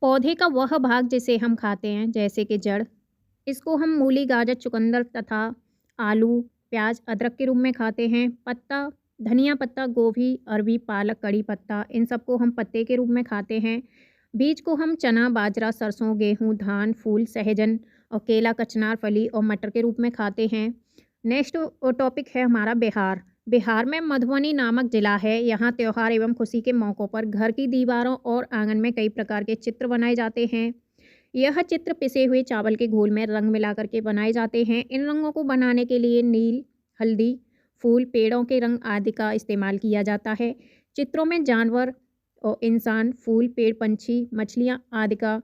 पौधे का वह भाग जिसे हम खाते हैं, जैसे कि जड़, इसको हम मूली, गाजर, चुकंदर तथा आलू, प्याज, अदरक के रूप में खाते हैं। पत्ता, धनिया पत्ता, गोभी, अरबी, पालक, कड़ी पत्ता, इन सबको हम पत्ते के रूप में खाते हैं। बीज को हम चना, बाजरा, सरसों, गेहूँ, धान, फूल, सहजन और केला, कचनार, फली और मटर के रूप में खाते हैं। नेक्स्ट टॉपिक है हमारा बिहार। बिहार में मधुबनी नामक ज़िला है। यहाँ त्योहार एवं खुशी के मौक़ों पर घर की दीवारों और आंगन में कई प्रकार के चित्र बनाए जाते हैं। यह चित्र पिसे हुए चावल के घोल में रंग मिला कर के बनाए जाते हैं। इन रंगों को बनाने के लिए नील, हल्दी, फूल, पेड़ों के रंग आदि का इस्तेमाल किया जाता है। चित्रों में जानवर और इंसान, फूल, पेड़, पंछी, मछलियाँ आदि का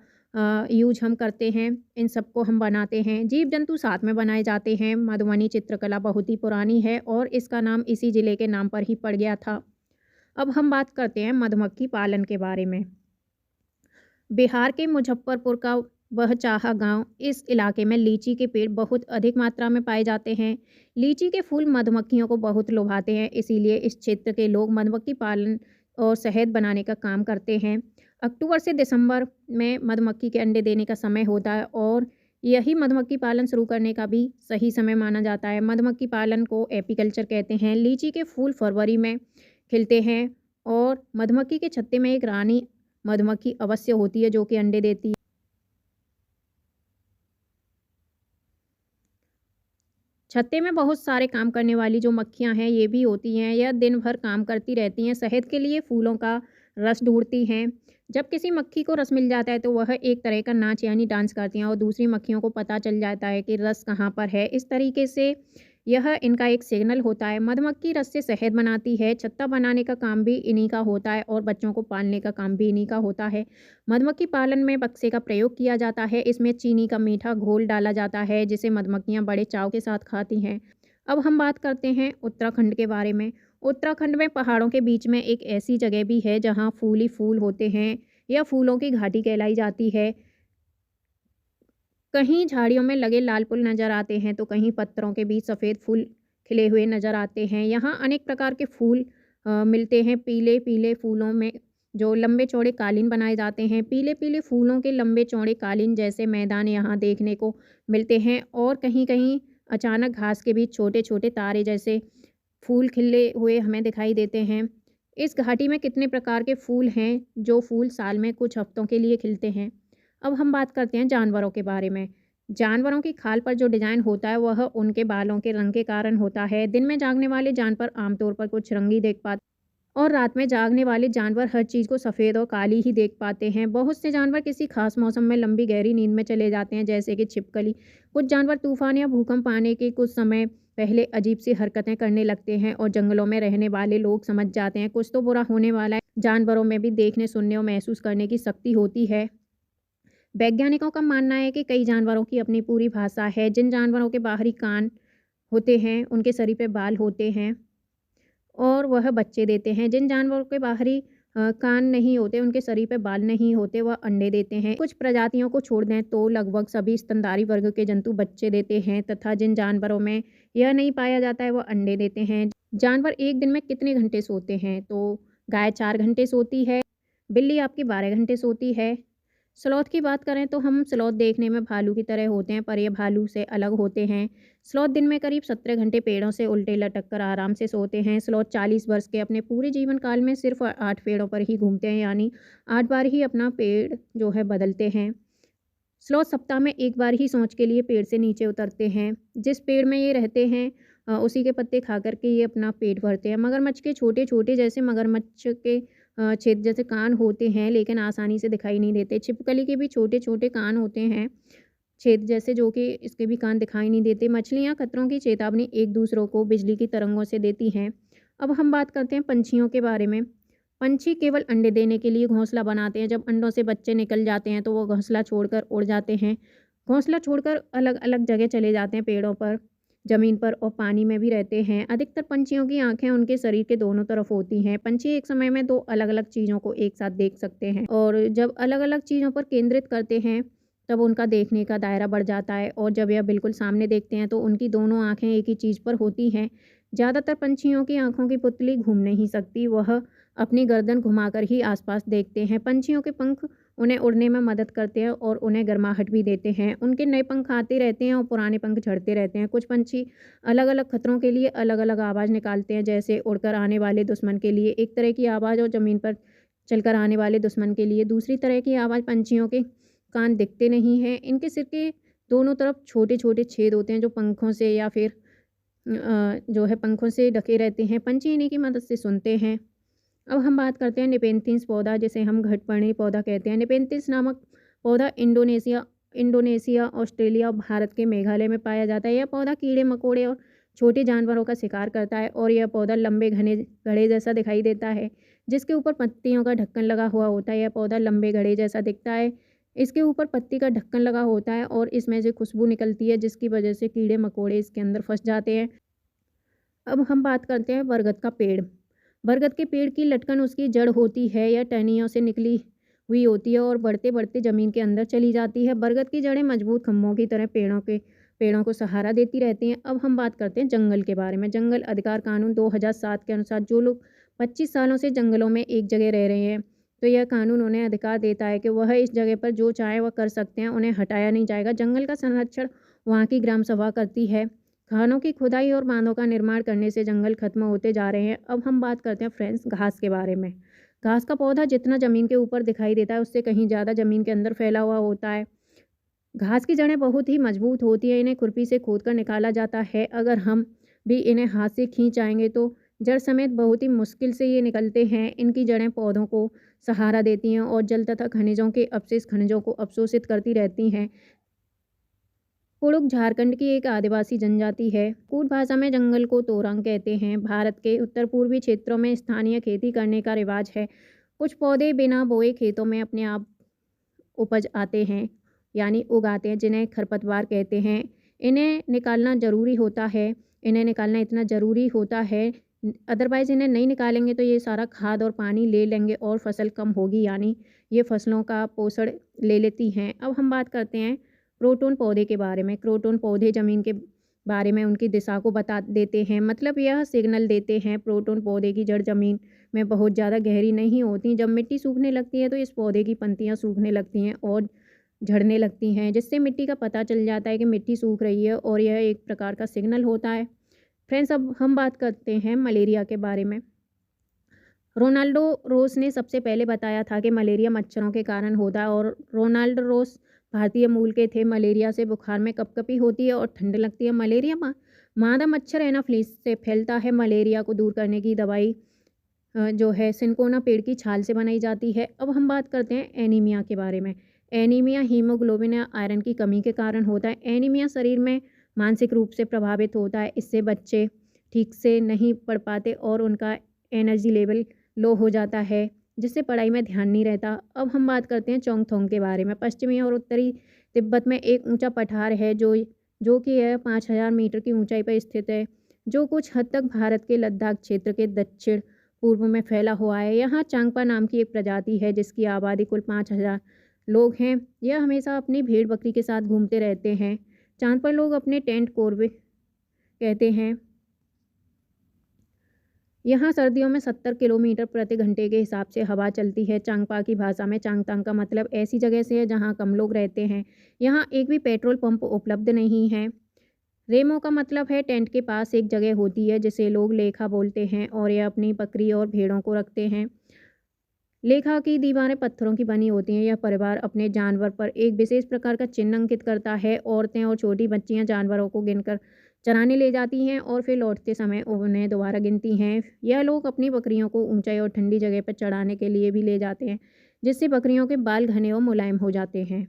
यूज हम करते हैं। इन सबको हम बनाते हैं। जीव जंतु साथ में बनाए जाते हैं। मधुबनी चित्रकला बहुत ही पुरानी है और इसका नाम इसी ज़िले के नाम पर ही पड़ गया था। अब हम बात करते हैं मधुमक्खी पालन के बारे में। बिहार के मुजफ्फरपुर का वह चाहा गांव, इस इलाके में लीची के पेड़ बहुत अधिक मात्रा में पाए जाते हैं। लीची के फूल मधुमक्खियों को बहुत लुभाते हैं, इसीलिए इस क्षेत्र के लोग मधुमक्खी पालन और शहद बनाने का काम करते हैं। अक्टूबर से दिसंबर में मधुमक्खी के अंडे देने का समय होता है और यही मधुमक्खी पालन शुरू करने का भी सही समय माना जाता है। मधुमक्खी पालन को एपीकल्चर कहते हैं। लीची के फूल फरवरी में खिलते हैं और मधुमक्खी के छत्ते में एक रानी मधुमक्खी अवश्य होती है जो कि अंडे देती है। छत्ते में बहुत सारे काम करने वाली जो मक्खियाँ हैं ये भी होती हैं। यह दिन भर काम करती रहती हैं, शहद के लिए फूलों का रस ढूँढती हैं। जब किसी मक्खी को रस मिल जाता है तो वह एक तरह का नाच यानी डांस करती हैं और दूसरी मक्खियों को पता चल जाता है कि रस कहाँ पर है। इस तरीके से यह इनका एक सिग्नल होता है। मधुमक्खी रस से शहद बनाती है। छत्ता बनाने का काम भी इन्हीं का होता है और बच्चों को पालने का काम भी इन्हीं का होता है। मधुमक्खी पालन में बक्से का प्रयोग किया जाता है। इसमें चीनी का मीठा घोल डाला जाता है जिसे मधुमक्खियाँ बड़े चाव के साथ खाती हैं। अब हम बात करते हैं उत्तराखंड के बारे में। उत्तराखंड में पहाड़ों के बीच में एक ऐसी जगह भी है जहाँ फूल ही फूल होते हैं। यह फूलों की घाटी कहलाई जाती है। कहीं झाड़ियों में लगे लाल फूल नज़र आते हैं तो कहीं पत्थरों के बीच सफ़ेद फूल खिले हुए नज़र आते हैं। यहाँ अनेक प्रकार के फूल मिलते हैं। पीले पीले फूलों में जो लंबे चौड़े कालीन बनाए जाते हैं। पीले पीले फूलों के लंबे चौड़े कालीन जैसे मैदान यहाँ देखने को मिलते हैं और कहीं कहीं अचानक घास के बीच छोटे छोटे तारे जैसे फूल खिले हुए हमें दिखाई देते हैं। इस घाटी में कितने प्रकार के फूल हैं जो फूल साल में कुछ हफ्तों के लिए खिलते हैं। अब हम बात करते हैं जानवरों के बारे में। जानवरों की खाल पर जो डिज़ाइन होता है वह उनके बालों के रंग के कारण होता है। दिन में जागने वाले जानवर आमतौर पर कुछ रंगी देख पाते और रात में जागने वाले जानवर हर चीज़ को सफ़ेद और काली ही देख पाते हैं। बहुत से जानवर किसी खास मौसम में लंबी गहरी नींद में चले जाते हैं, जैसे कि छिपकली। कुछ जानवर तूफान या भूकंप आने के कुछ समय पहले अजीब सी हरकतें करने लगते हैं और जंगलों में रहने वाले लोग समझ जाते हैं कुछ तो बुरा होने वाला है। जानवरों में भी देखने, सुनने और महसूस करने की शक्ति होती है। वैज्ञानिकों का मानना है कि कई जानवरों की अपनी पूरी भाषा है। जिन जानवरों के बाहरी कान होते हैं, उनके शरीर पे बाल होते हैं और वह बच्चे देते हैं। जिन जानवरों के बाहरी कान नहीं होते, उनके शरीर पे बाल नहीं होते, वह अंडे देते हैं। कुछ प्रजातियों को छोड़ दें तो लगभग सभी स्तनधारी वर्ग के जंतु बच्चे देते हैं तथा जिन जानवरों में यह नहीं पाया जाता है, वह अंडे देते हैं। जानवर एक दिन में कितने घंटे सोते हैं? तो गाय 4 घंटे सोती है, बिल्ली आपकी 12 घंटे सोती है। स्लॉथ की बात करें तो हम स्लॉथ देखने में भालू की तरह होते हैं पर ये भालू से अलग होते हैं। स्लॉथ दिन में करीब 17 घंटे पेड़ों से उल्टे लटक कर आराम से सोते हैं। स्लॉथ 40 वर्ष के अपने पूरे जीवन काल में सिर्फ 8 पेड़ों पर ही घूमते हैं, यानी 8 बार ही अपना पेड़ जो है बदलते हैं। स्लॉथ सप्ताह में 1 बार ही सोच के लिए पेड़ से नीचे उतरते हैं। जिस पेड़ में ये रहते हैं उसी के पत्ते खा कर के ये अपना पेट भरते हैं। मगरमच्छ के छोटे-छोटे जैसे मगरमच्छ के छेद जैसे कान होते हैं लेकिन आसानी से दिखाई नहीं देते। छिपकली के भी छोटे-छोटे कान होते हैं, छेद जैसे, जो कि इसके भी कान दिखाई नहीं देते। मछलियाँ खतरों की चेतावनी एक दूसरों को बिजली की तरंगों से देती हैं। अब हम बात करते हैं पंछियों के बारे में। पंछी केवल अंडे देने के लिए घोंसला बनाते हैं। जब अंडों से बच्चे निकल जाते हैं तो वो घोंसला छोड़कर उड़ जाते हैं। घोंसला छोड़कर अलग-अलग जगह चले जाते हैं, पेड़ों पर, ज़मीन पर और पानी में भी रहते हैं। अधिकतर पंछियों की आँखें उनके शरीर के दोनों तरफ होती हैं। पंछी एक समय में 2 अलग-अलग चीज़ों को एक साथ देख सकते हैं और जब अलग-अलग चीज़ों पर केंद्रित करते हैं तब उनका देखने का दायरा बढ़ जाता है और जब यह बिल्कुल सामने देखते हैं तो उनकी दोनों आँखें एक ही चीज़ पर होती हैं। ज़्यादातर पंछियों की आँखों की पुतली घूम नहीं सकती, वह अपनी गर्दन घुमाकर ही आसपास देखते हैं। पंछियों के पंख उन्हें उड़ने में मदद करते हैं और उन्हें गर्माहट भी देते हैं। उनके नए पंख आते रहते हैं और पुराने पंख झड़ते रहते हैं। कुछ पंछी अलग-अलग खतरों के लिए अलग-अलग आवाज़ निकालते हैं, जैसे उड़कर आने वाले दुश्मन के लिए एक तरह की आवाज़ और ज़मीन पर चलकर आने वाले दुश्मन के लिए दूसरी तरह की आवाज़। पंछियों के कान दिखते नहीं हैं। इनके सिर के दोनों तरफ छोटे-छोटे छेद होते हैं जो पंखों से या फिर जो है पंखों से ढके रहते हैं। पंछी इन्हीं की मदद से सुनते हैं। अब हम बात करते हैं नेपेंथिस पौधा, जिसे हम घटपर्णी पौधा कहते हैं। नेपेंथिस नामक पौधा इंडोनेशिया, ऑस्ट्रेलिया और भारत के मेघालय में पाया जाता है। यह पौधा कीड़े-मकोड़े और छोटे जानवरों का शिकार करता है और यह पौधा लंबे घने घड़े जैसा दिखाई देता है, जिसके ऊपर पत्तियों का ढक्कन लगा हुआ होता है। यह पौधा लंबे घड़े जैसा दिखता है। इसके ऊपर पत्ती का ढक्कन लगा होता है और इसमें से खुशबू निकलती है, जिसकी वजह से कीड़े-मकोड़े इसके अंदर फँस जाते हैं। अब हम बात करते हैं बरगद का पेड़। बरगद के पेड़ की लटकन उसकी जड़ होती है। यह टहनियों से निकली हुई होती है और बढ़ते-बढ़ते ज़मीन के अंदर चली जाती है। बरगद की जड़ें मजबूत खंभों की तरह पेड़ों को सहारा देती रहती हैं। अब हम बात करते हैं जंगल के बारे में। जंगल अधिकार कानून 2007 के अनुसार जो लोग 25 सालों से जंगलों में एक जगह रह रहे हैं, तो यह कानून उन्हें अधिकार देता है कि वह इस जगह पर जो चाहे वह कर सकते हैं, उन्हें हटाया नहीं जाएगा। जंगल का संरक्षण वहाँ की ग्राम सभा करती है। खानों की खुदाई और बांधों का निर्माण करने से जंगल खत्म होते जा रहे हैं। अब हम बात करते हैं फ्रेंड्स घास के बारे में। घास का पौधा जितना ज़मीन के ऊपर दिखाई देता है, उससे कहीं ज़्यादा ज़मीन के अंदर फैला हुआ होता है। घास की जड़ें बहुत ही मजबूत होती हैं। इन्हें खुरपी से खोदकर निकाला जाता है। अगर हम भी इन्हें हाथ से खींच आएंगे तो जड़ समेत बहुत ही मुश्किल से ये निकलते हैं। इनकी जड़ें पौधों को सहारा देती हैं और जल तथा खनिजों के अवशेष खनिजों को अवशोषित करती रहती हैं। कुड़ुक झारखंड की एक आदिवासी जनजाति है। कूट भाषा में जंगल को तोरंग कहते हैं। भारत के उत्तर पूर्वी क्षेत्रों में स्थानीय खेती करने का रिवाज है। कुछ पौधे बिना बोए खेतों में अपने आप उपज आते हैं, यानी उगाते हैं, जिन्हें खरपतवार कहते हैं। इन्हें निकालना ज़रूरी होता है। इन्हें निकालना इतना ज़रूरी होता है, अदरवाइज़ इन्हें नहीं निकालेंगे तो ये सारा खाद और पानी ले लेंगे और फसल कम होगी, यानी ये फसलों का पोषण ले लेती हैं। अब हम बात करते हैं क्रोटन पौधे के बारे में। क्रोटन पौधे ज़मीन के बारे में उनकी दिशा को बता देते हैं, मतलब यह सिग्नल देते हैं। क्रोटन पौधे की जड़ ज़मीन में बहुत ज़्यादा गहरी नहीं होती। जब मिट्टी सूखने लगती है तो इस पौधे की पंक्तियाँ सूखने लगती हैं और झड़ने लगती हैं, जिससे मिट्टी का पता चल जाता है कि मिट्टी सूख रही है और यह एक प्रकार का सिग्नल होता है। फ्रेंड्स, अब हम बात करते हैं मलेरिया के बारे में। रोनाल्डो रोस ने सबसे पहले बताया था कि मलेरिया मच्छरों के कारण होता है और रोनाल्ड रोस भारतीय मूल के थे। मलेरिया से बुखार में कपकपी होती है और ठंड लगती है। मलेरिया मादा मच्छर एनाफिलिस से फैलता है। मलेरिया को दूर करने की दवाई जो है सिनकोना पेड़ की छाल से बनाई जाती है। अब हम बात करते हैं एनीमिया के बारे में। एनीमिया हीमोग्लोबिन या आयरन की कमी के कारण होता है। एनीमिया शरीर में मानसिक रूप से प्रभावित होता है। इससे बच्चे ठीक से नहीं पढ़ पाते और उनका एनर्जी लेवल लो हो जाता है, जिससे पढ़ाई में ध्यान नहीं रहता। अब हम बात करते हैं चोंगथोंग के बारे में। पश्चिमी और उत्तरी तिब्बत में एक ऊंचा पठार है जो कि यह 5000 मीटर की ऊंचाई पर स्थित है, जो कुछ हद तक भारत के लद्दाख क्षेत्र के दक्षिण पूर्व में फैला हुआ है। यहाँ चांगपा नाम की एक प्रजाति है जिसकी आबादी कुल 5000 लोग हैं। यह हमेशा अपनी भेड़ बकरी के साथ घूमते रहते हैं। चांद पर लोग अपने टेंट कोरबे कहते हैं। यहाँ सर्दियों में 70 किलोमीटर प्रति घंटे के हिसाब से हवा चलती है। चांगपा की भाषा में चांगतांग का मतलब ऐसी जगह से है जहाँ कम लोग रहते हैं। यहाँ एक भी पेट्रोल पंप उपलब्ध नहीं है। रेमो का मतलब है टेंट के पास एक जगह होती है जिसे लोग लेखा बोलते हैं और यह अपनी बकरी और भेड़ों को रखते हैं। लेखा की दीवारें पत्थरों की बनी होती हैं। यह परिवार अपने जानवर पर एक विशेष प्रकार का चिन्ह अंकित करता है। औरतें और छोटी बच्चियां जानवरों को गिनकर चराने ले जाती हैं और फिर लौटते समय उन्हें दोबारा गिनती हैं। यह लोग अपनी बकरियों को ऊंचाई और ठंडी जगह पर चढ़ाने के लिए भी ले जाते हैं, जिससे बकरियों के बाल घने और मुलायम हो जाते हैं।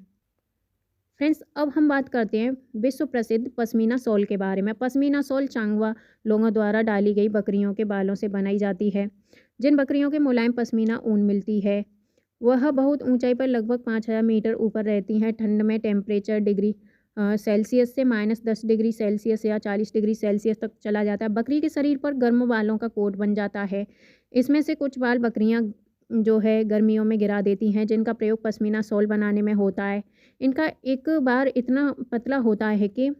फ्रेंड्स, अब हम बात करते हैं विश्व प्रसिद्ध पश्मीना शॉल के बारे में। पश्मीना शॉल चांगवा लोगों द्वारा डाली गई बकरियों के बालों से बनाई जाती है। जिन बकरियों के मुलायम पश्मीना ऊन मिलती है वह बहुत ऊंचाई पर लगभग 5000 मीटर ऊपर रहती हैं। ठंड में टेम्परेचर डिग्री सेल्सियस से -10 डिग्री सेल्सियस या 40 डिग्री सेल्सियस तक चला जाता है। बकरी के शरीर पर गर्म बालों का कोट बन जाता है। इसमें से कुछ बाल बकरियां जो है गर्मियों में गिरा देती हैं, जिनका प्रयोग पश्मीना शॉल बनाने में होता है। इनका एक बार इतना पतला होता है कि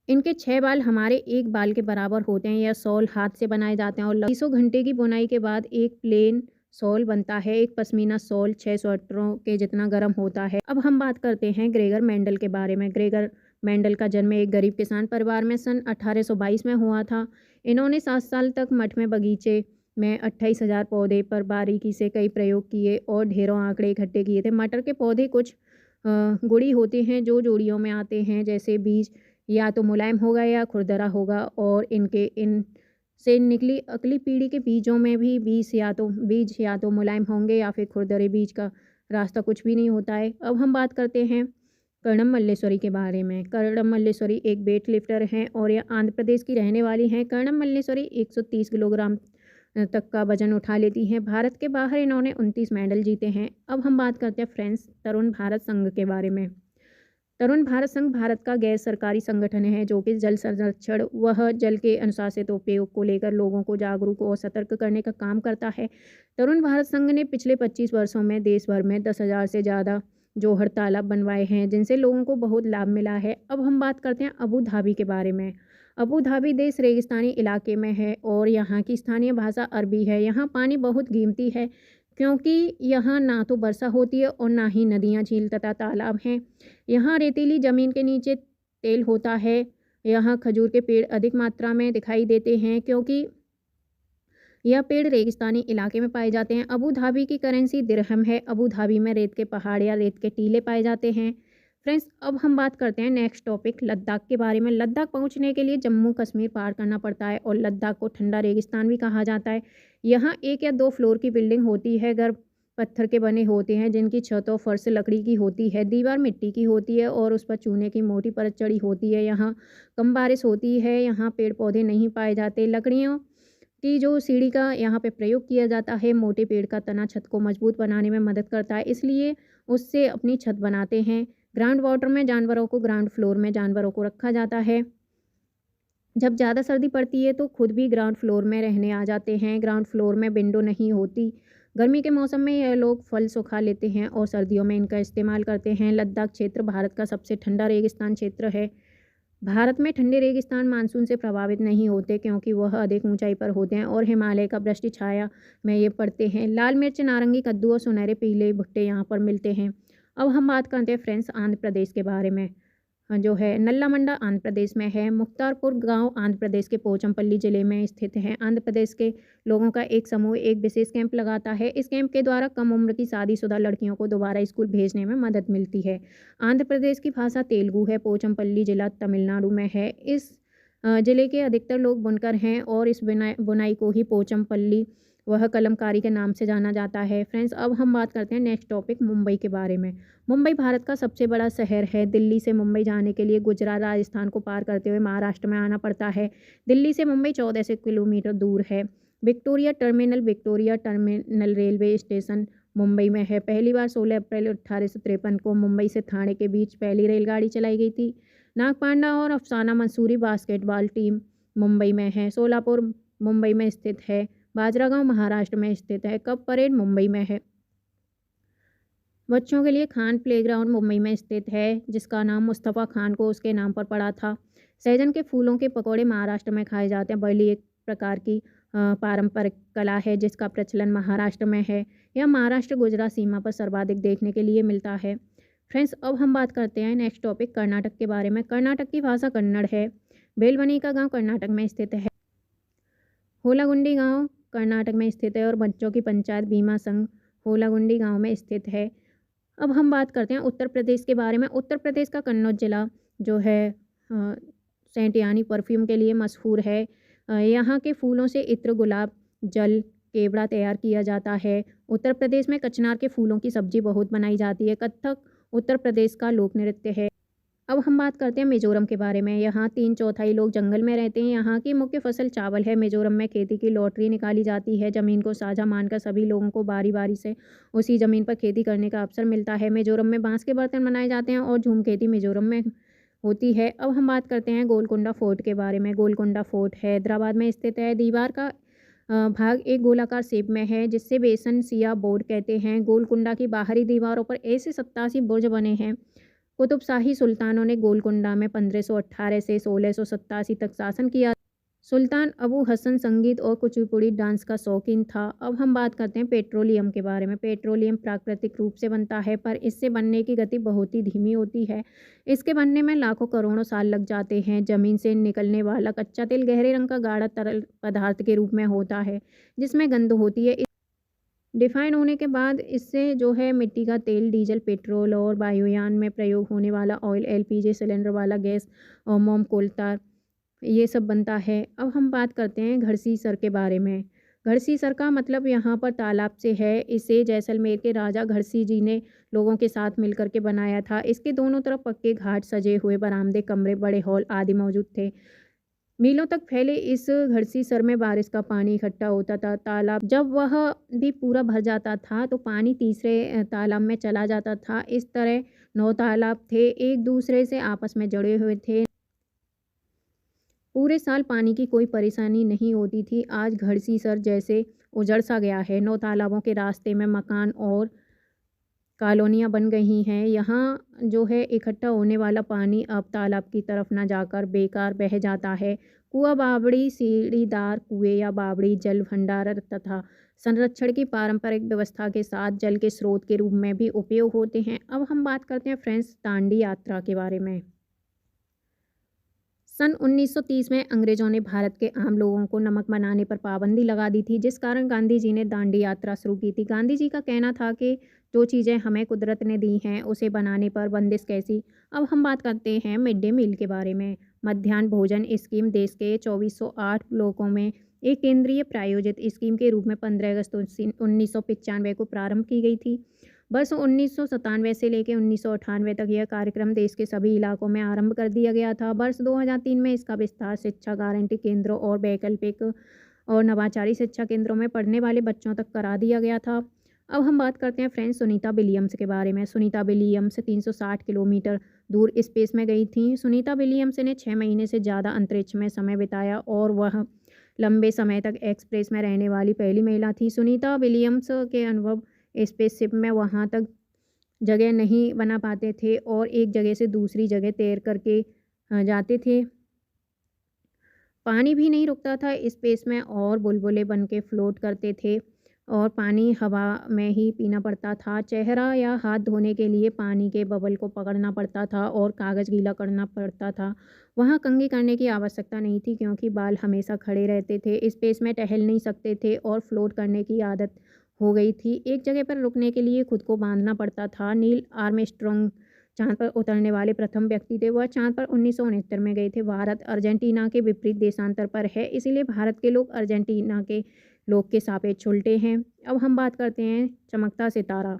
इनके 6 बाल हमारे एक बाल के बराबर होते हैं। यह शॉल हाथ से बनाए जाते हैं और 200 घंटे की बुनाई के बाद एक प्लेन शॉल बनता है। एक पश्मीना शॉल 6 स्वेटरों के जितना गर्म होता है। अब हम बात करते हैं ग्रेगर मेंडल के बारे में। ग्रेगर मेंडल का जन्म एक गरीब किसान परिवार में सन 1822 में हुआ था। इन्होंने 7 साल तक मठ में बगीचे में 28,000 पौधे पर बारीकी से कई प्रयोग किए और ढेरों आंकड़े इकट्ठे किए थे। मटर के पौधे कुछ गुड़ी होते हैं जो जोड़ियों में आते हैं, जैसे बीज या तो मुलायम होगा या खुरदरा होगा, और इन से निकली अगली पीढ़ी के बीजों में भी बीज या तो मुलायम होंगे या फिर खुरदरे। बीज का रास्ता कुछ भी नहीं होता है। अब हम बात करते हैं कर्णम मल्लेश्वरी के बारे में। कर्णम मल्लेश्वरी एक वेट लिफ्टर हैं और यह आंध्र प्रदेश की रहने वाली हैं। कर्णम मल्लेश्वरी 130 किलोग्राम तक का वजन उठा लेती हैं। भारत के बाहर इन्होंने 29 मेडल जीते हैं। अब हम बात करते हैं फ्रेंड्स तरुण भारत संघ के बारे में। तरुण भारत संघ भारत का गैर सरकारी संगठन है जो कि जल संरक्षण वह जल के अनुशासित उपयोग को लेकर लोगों को जागरूक और सतर्क करने का काम करता है। तरुण भारत संघ ने पिछले 25 वर्षों में देश भर में 10,000 से ज़्यादा जोहर तालाब बनवाए हैं, जिनसे लोगों को बहुत लाभ मिला है। अब हम बात करते हैं अबू धाबी के बारे में। अबू धाबी देश रेगिस्तानी इलाके में है और यहाँ की स्थानीय भाषा अरबी है। यहाँ पानी बहुत कीमती है क्योंकि यहाँ ना तो वर्षा होती है और ना ही नदियाँ, झील तथा तालाब हैं। यहाँ रेतीली ज़मीन के नीचे तेल होता है। यहाँ खजूर के पेड़ अधिक मात्रा में दिखाई देते हैं क्योंकि यह पेड़ रेगिस्तानी इलाके में पाए जाते हैं। अबू धाबी की करेंसी दिरहम है। अबू धाबी में रेत के पहाड़ या रेत के टीले पाए जाते हैं। फ्रेंड्स, अब हम बात करते हैं नेक्स्ट टॉपिक लद्दाख के बारे में। लद्दाख पहुंचने के लिए जम्मू कश्मीर पार करना पड़ता है और लद्दाख को ठंडा रेगिस्तान भी कहा जाता है। यहाँ 1 या 2 फ्लोर की बिल्डिंग होती है। घर पत्थर के बने होते हैं जिनकी छत और फर्श लकड़ी की होती है। दीवार मिट्टी की होती है और उस पर चूने की मोटी परत चढ़ी होती है। यहाँ कम बारिश होती है। यहाँ पेड़ पौधे नहीं पाए जाते। लकड़ियों की जो सीढ़ी का यहाँ पे प्रयोग किया जाता है। मोटे पेड़ का तना छत को मजबूत बनाने में मदद करता है, इसलिए उससे अपनी छत बनाते हैं। ग्राउंड वाटर में जानवरों को ग्राउंड फ्लोर में जानवरों को रखा जाता है। जब ज़्यादा सर्दी पड़ती है तो खुद भी ग्राउंड फ्लोर में रहने आ जाते हैं। ग्राउंड फ्लोर में विंडो नहीं होती। गर्मी के मौसम में यह लोग फल सुखा लेते हैं और सर्दियों में इनका इस्तेमाल करते हैं। लद्दाख क्षेत्र भारत का सबसे ठंडा रेगिस्तान क्षेत्र है। भारत में ठंडे रेगिस्तान मानसून से प्रभावित नहीं होते क्योंकि वह अधिक ऊंचाई पर होते हैं और हिमालय का वृष्टि छाया में ये पड़ते हैं। लाल मिर्च, नारंगी, कद्दू और सुनहरे पीले भुट्टे यहाँ पर मिलते हैं। अब हम बात करते हैं फ्रेंड्स आंध्र प्रदेश के बारे में। जो है नल्लामंडा आंध्र प्रदेश में है। मुख्तारपुर गांव आंध्र प्रदेश के पोचमपल्ली जिले में स्थित है। आंध्र प्रदेश के लोगों का एक समूह एक विशेष कैंप लगाता है। इस कैंप के द्वारा कम उम्र की शादीशुदा लड़कियों को दोबारा स्कूल भेजने में मदद मिलती है। आंध्र प्रदेश की भाषा तेलुगु है। पोचमपल्ली जिला तमिलनाडु में है। इस जिले के अधिकतर लोग बुनकर हैं और इस बुनाई को ही पोचमपल्ली वह कलमकारी के नाम से जाना जाता है। फ्रेंड्स, अब हम बात करते हैं नेक्स्ट टॉपिक मुंबई के बारे में। मुंबई भारत का सबसे बड़ा शहर है। दिल्ली से मुंबई जाने के लिए गुजरात राजस्थान को पार करते हुए महाराष्ट्र में आना पड़ता है। दिल्ली से मुंबई 14 किलोमीटर दूर है। Victoria terminal railway station Mumbai में है। पहली बार 16 अप्रैल 1853 को मुंबई से ठाणे के बीच पहली रेलगाड़ी चलाई गई थी। नागपांडा और अफसाना मंसूरी बास्केटबॉल टीम मुंबई में है। सोलापुर मुंबई में स्थित है। बाजरा गांव महाराष्ट्र में स्थित है। कप परेड मुंबई में है। बच्चों के लिए खान प्लेग्राउंड मुंबई में स्थित है जिसका नाम मुस्तफ़ा खान को उसके नाम पर पड़ा था। सहजन के फूलों के पकौड़े महाराष्ट्र में खाए जाते हैं। बरली एक प्रकार की पारंपरिक कला है जिसका प्रचलन महाराष्ट्र में है। यह महाराष्ट्र गुजरात सीमा पर सर्वाधिक देखने के लिए मिलता है। फ्रेंड्स, अब हम बात करते हैं नेक्स्ट टॉपिक कर्नाटक के बारे में। कर्नाटक की भाषा कन्नड़ है। बेलवनी का गाँव कर्नाटक में स्थित है। होलागुंडी गाँव कर्नाटक में स्थित है और बच्चों की पंचायत बीमा संघ होलागुंडी गांव में स्थित है। अब हम बात करते हैं उत्तर प्रदेश के बारे में। उत्तर प्रदेश का कन्नौज जिला जो है सेंट यानी परफ्यूम के लिए मशहूर है। यहाँ के फूलों से इत्र, गुलाब जल, केवड़ा तैयार किया जाता है। उत्तर प्रदेश में कचनार के फूलों की सब्जी बहुत बनाई जाती है। कथक उत्तर प्रदेश का लोक नृत्य है। अब हम बात करते हैं मिजोरम के बारे में। यहाँ 3/4 लोग जंगल में रहते हैं। यहाँ की मुख्य फसल चावल है। मिजोरम में खेती की लॉटरी निकाली जाती है। ज़मीन को साझा मानकर सभी लोगों को बारी बारी से उसी ज़मीन पर खेती करने का अवसर मिलता है। मिजोरम में बांस के बर्तन बनाए जाते हैं और झूम खेती मिजोरम में होती है। अब हम बात करते हैं गोलकुंडा फोर्ट के बारे में। गोलकुंडा फोर्ट हैदराबाद में स्थित है। दीवार का भाग एक गोलाकार शेप में है जिससे बेसन सिया बोर्ड कहते हैं। गोलकुंडा की बाहरी दीवारों पर ऐसे 87 बुर्ज बने हैं। कुतुब शाही सुल्तानों ने गोलकुंडा में 1518 से 1687 तक शासन किया। सुल्तान अबू हसन संगीत और कुचिपुड़ी डांस का शौकीन था। अब हम बात करते हैं पेट्रोलियम के बारे में। पेट्रोलियम प्राकृतिक रूप से बनता है, पर इससे बनने की गति बहुत ही धीमी होती है। इसके बनने में लाखों करोड़ों साल लग जाते हैं। जमीन से निकलने वाला कच्चा तेल गहरे रंग का गाढ़ा तरल पदार्थ के रूप में होता है, जिसमें गंध होती है। डिफाइन होने के बाद इससे जो है मिट्टी का तेल, डीजल, पेट्रोल और वायुयान में प्रयोग होने वाला ऑयल, एलपीजी सिलेंडर वाला गैस और मोम कोल तार, ये सब बनता है। अब हम बात करते हैं घड़सीसर के बारे में। घड़सीसर का मतलब यहाँ पर तालाब से है। इसे जैसलमेर के राजा घड़सी जी ने लोगों के साथ मिलकर के बनाया था। इसके दोनों तरफ पक्के घाट, सजे हुए बरामदे, कमरे, बड़े हॉल आदि मौजूद थे। मीलों तक फैले इस घड़सीसर में बारिश का पानी इकट्ठा होता था। तालाब जब वह भी पूरा भर जाता था तो पानी तीसरे तालाब में चला जाता था। इस तरह 9 तालाब थे, एक दूसरे से आपस में जुड़े हुए थे। पूरे साल पानी की कोई परेशानी नहीं होती थी। आज घड़सीसर जैसे उजड़ सा गया है। 9 तालाबों के रास्ते में मकान और कॉलोनियाँ बन गई हैं। यहाँ जो है इकट्ठा होने वाला पानी अब तालाब की तरफ न जाकर बेकार बह जाता है। कुआँ, बावड़ी, सीढ़ीदार कुएँ या बावड़ी जल भंडारण तथा संरक्षण की पारंपरिक व्यवस्था के साथ जल के स्रोत के रूप में भी उपयोग होते हैं। अब हम बात करते हैं फ्रेंड्स दांडी यात्रा के बारे में। सन 1930 में अंग्रेजों ने भारत के आम लोगों को नमक बनाने पर पाबंदी लगा दी थी, जिस कारण गांधी जी ने दांडी यात्रा शुरू की थी। गांधी जी का कहना था कि जो चीज़ें हमें कुदरत ने दी हैं उसे बनाने पर बंदिश कैसी। अब हम बात करते हैं मिड डे मील के बारे में। मध्याह्न भोजन स्कीम देश के 2408 ब्लॉकों में एक केंद्रीय प्रायोजित स्कीम के रूप में 15 अगस्त 1995 को प्रारंभ की गई थी। वर्ष 1997 से लेकर 1998 तक यह कार्यक्रम देश के सभी इलाकों में आरंभ कर दिया गया था। वर्ष 2003 में इसका विस्तार शिक्षा गारंटी केंद्रों और वैकल्पिक और नवाचारी शिक्षा केंद्रों में पढ़ने वाले बच्चों तक करा दिया गया था। अब हम बात करते हैं फ्रेंड्स सुनीता विलियम्स के बारे में। सुनीता विलियम्स 360 किलोमीटर दूर स्पेस में गई थी। सुनीता विलियम्स ने 6 महीने से ज़्यादा अंतरिक्ष में समय बिताया और वह लंबे समय तक एक्सप्रेस में रहने वाली पहली महिला थी। सुनीता विलियम्स के अनुभव स्पेसशिप में वहाँ तक जगह नहीं बना पाते थे और एक जगह से दूसरी जगह तैर करके जाते थे। पानी भी नहीं रुकता था स्पेस में और बुलबुले बन के फ्लोट करते थे और पानी हवा में ही पीना पड़ता था। चेहरा या हाथ धोने के लिए पानी के बबल को पकड़ना पड़ता था और कागज़ गीला करना पड़ता था। वहाँ कंघी करने की आवश्यकता नहीं थी क्योंकि बाल हमेशा खड़े रहते थे। स्पेस में टहल नहीं सकते थे और फ्लोट करने की आदत हो गई थी। एक जगह पर रुकने के लिए खुद को बांधना पड़ता था। नील आर्मस्ट्रॉन्ग चाँद पर उतरने वाले प्रथम व्यक्ति थे। वह चाँद पर 1969 में गए थे। भारत अर्जेंटीना के विपरीत देशांतर पर है, इसलिए भारत के लोग अर्जेंटीना के लोग के सापेक्ष उल्टे हैं। अब हम बात करते हैं चमकता सितारा।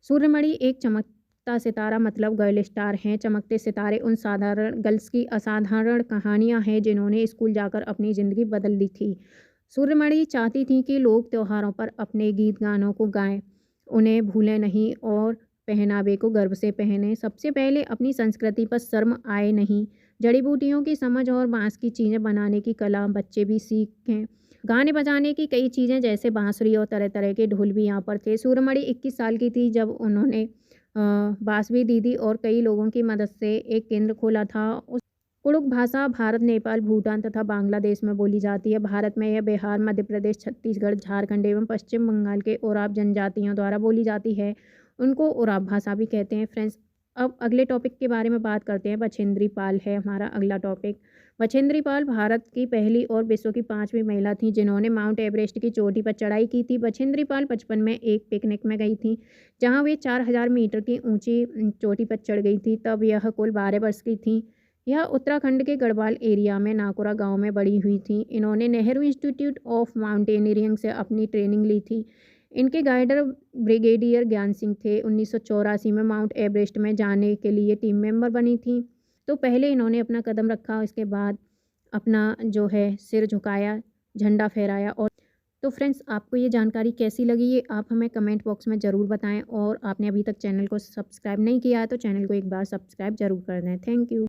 सूर्यमणि एक चमकता सितारा मतलब गर्ल स्टार हैं। चमकते सितारे उन साधारण गर्ल्स की असाधारण कहानियाँ हैं जिन्होंने स्कूल जाकर अपनी ज़िंदगी बदल दी थी। सूर्यमणि चाहती थी कि लोग त्योहारों पर अपने गीत गानों को गाएं, उन्हें भूलें नहीं और पहनावे को गर्व से पहने। सबसे पहले अपनी संस्कृति पर शर्म आए नहीं। जड़ी बूटियों की समझ और बांस की चीज़ें बनाने की कला बच्चे भी सीखें। गाने बजाने की कई चीज़ें जैसे बांसुरी और तरह तरह के ढोल भी यहाँ पर थे। सूर्यमणि 21 साल की थी जब उन्होंने बांसुरी दीदी और कई लोगों की मदद से एक केंद्र खोला था। कुड़ुक भाषा भारत, नेपाल, भूटान तथा बांग्लादेश में बोली जाती है। भारत में यह बिहार, मध्य प्रदेश, छत्तीसगढ़, झारखंड एवं पश्चिम बंगाल के ओराव जनजातियों द्वारा बोली जाती है। उनको ओराव भाषा भी कहते हैं। फ्रेंड्स अब अगले टॉपिक के बारे में बात करते हैं। बछेंद्री पाल है हमारा अगला टॉपिक। बछेंद्री पाल भारत की पहली और विश्व की 5वीं महिला थी जिन्होंने माउंट एवरेस्ट की चोटी पर चढ़ाई की थी। बछेंद्री पाल बचपन में एक पिकनिक में गई थी जहाँ वे 4000 मीटर की ऊंची चोटी पर चढ़ गई थी। तब यह कुल 12 वर्ष की थी। यह उत्तराखंड के गढ़वाल एरिया में नाकोरा गांव में बड़ी हुई थी। इन्होंने नेहरू इंस्टीट्यूट ऑफ माउंटेनियरिंग से अपनी ट्रेनिंग ली थी। इनके गाइडर ब्रिगेडियर ज्ञान सिंह थे। 1984 में माउंट एवरेस्ट में जाने के लिए टीम मेंबर बनी थी। तो पहले इन्होंने अपना कदम रखा, इसके बाद अपना जो है सिर झुकाया, झंडा फहराया। और तो फ्रेंड्स आपको ये जानकारी कैसी लगी ये आप हमें कमेंट बॉक्स में ज़रूर बताएं और आपने अभी तक चैनल को सब्सक्राइब नहीं किया है तो चैनल को एक बार सब्सक्राइब ज़रूर कर दें। Thank you.